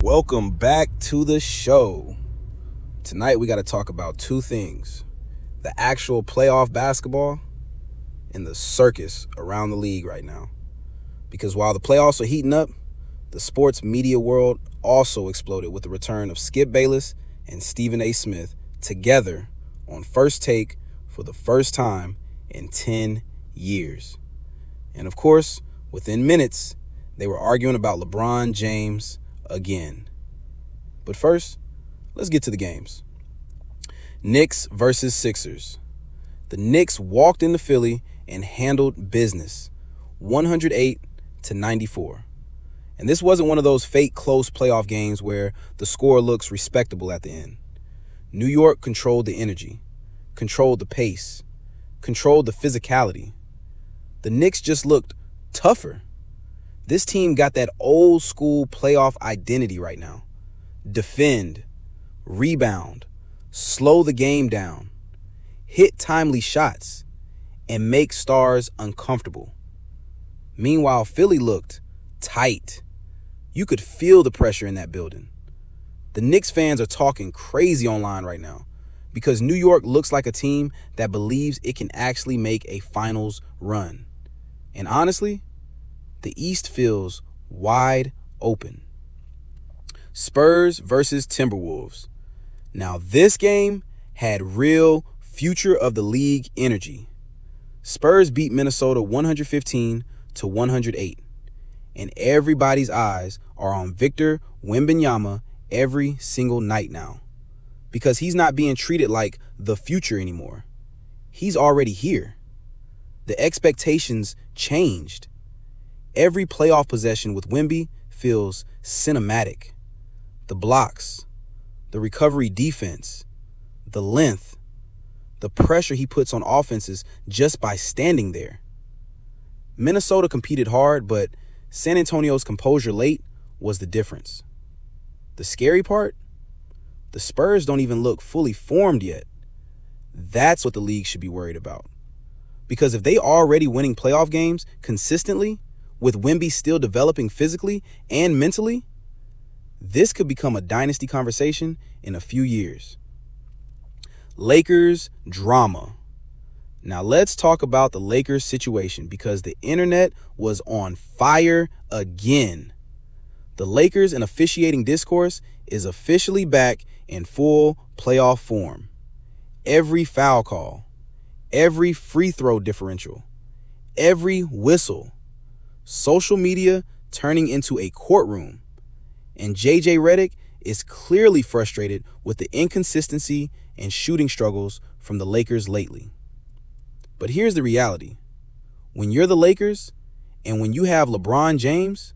Welcome back to the show. Tonight we got to talk about two things: the actual playoff basketball and the circus around the league right now. Because while the playoffs are heating up, the sports media world also exploded with the return of Skip Bayless and Stephen A. Smith together on First Take for the first time in 10 years. And of course, within minutes, they were arguing about LeBron James again. But first, let's get to the games. Knicks versus Sixers. The Knicks walked into Philly and handled business, 108-94. And this wasn't one of those fake close playoff games where the score looks respectable at the end. New York controlled the energy, controlled the pace, controlled the physicality. The Knicks just looked tougher. This team got that old school playoff identity right now. Defend, rebound, slow the game down, hit timely shots, and make stars uncomfortable. Meanwhile, Philly looked tight. You could feel the pressure in that building. The Knicks fans are talking crazy online right now because New York looks like a team that believes it can actually make a finals run. And honestly, the East feels wide open. Spurs versus Timberwolves. Now this game had real future of the league energy. Spurs beat Minnesota 115-108. And everybody's eyes are on Victor Wembanyama every single night now. Because he's not being treated like the future anymore. He's already here. The expectations changed. Every playoff possession with Wemby feels cinematic. The blocks, the recovery defense, the length, the pressure he puts on offenses just by standing there. Minnesota competed hard, but San Antonio's composure late was the difference. The scary part? The Spurs don't even look fully formed yet. That's what the league should be worried about. Because if they already winning playoff games consistently, with Wemby still developing physically and mentally, this could become a dynasty conversation in a few years. Lakers drama. Now let's talk about the Lakers situation because the internet was on fire again. The Lakers and officiating discourse is officially back in full playoff form. Every foul call, every free throw differential, every whistle, social media turning into a courtroom. And JJ Redick is clearly frustrated with the inconsistency and shooting struggles from the Lakers lately. But here's the reality. When you're the Lakers and when you have LeBron James,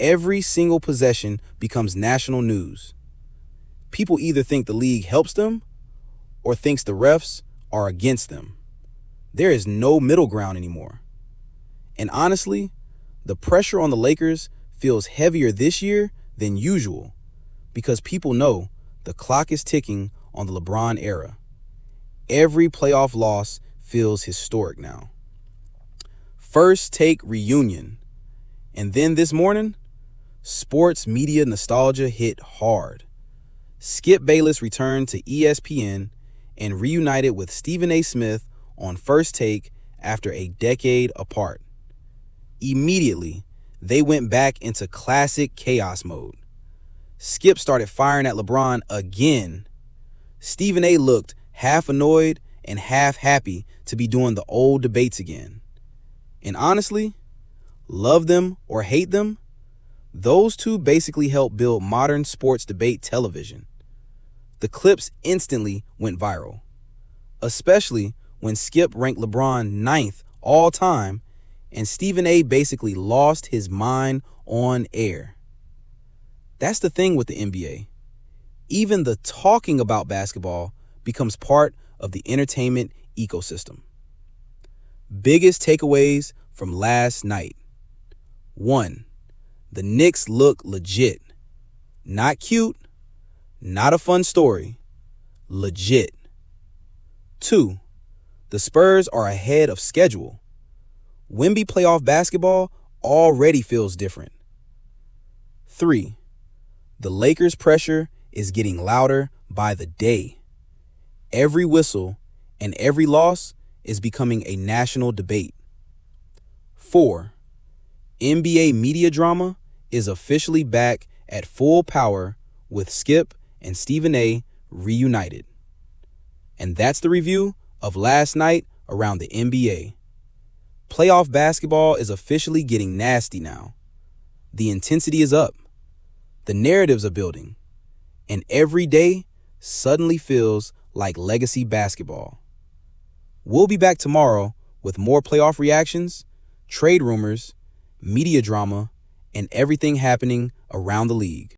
every single possession becomes national news. People either think the league helps them or thinks the refs are against them. There is no middle ground anymore. And honestly, the pressure on the Lakers feels heavier this year than usual because people know the clock is ticking on the LeBron era. Every playoff loss feels historic now. First Take reunion. And then this morning, sports media nostalgia hit hard. Skip Bayless returned to ESPN and reunited with Stephen A. Smith on First Take after a decade apart. Immediately, they went back into classic chaos mode. Skip started firing at LeBron again. Stephen A. looked half annoyed and half happy to be doing the old debates again. And honestly, love them or hate them, those two basically helped build modern sports debate television. The clips instantly went viral, especially when Skip ranked LeBron 9th all time and Stephen A. basically lost his mind on air. That's the thing with the NBA. Even the talking about basketball becomes part of the entertainment ecosystem. Biggest takeaways from last night. 1. The Knicks look legit. Not cute, not a fun story. Legit. 2. The Spurs are ahead of schedule. Wemby playoff basketball already feels different. 3. The Lakers' pressure is getting louder by the day. Every whistle and every loss is becoming a national debate. 4. NBA media drama is officially back at full power with Skip and Stephen A. reunited. And that's the review of last night around the NBA. Playoff basketball is officially getting nasty now. The intensity is up. The narratives are building. And every day suddenly feels like legacy basketball. We'll be back tomorrow with more playoff reactions, trade rumors, media drama, and everything happening around the league.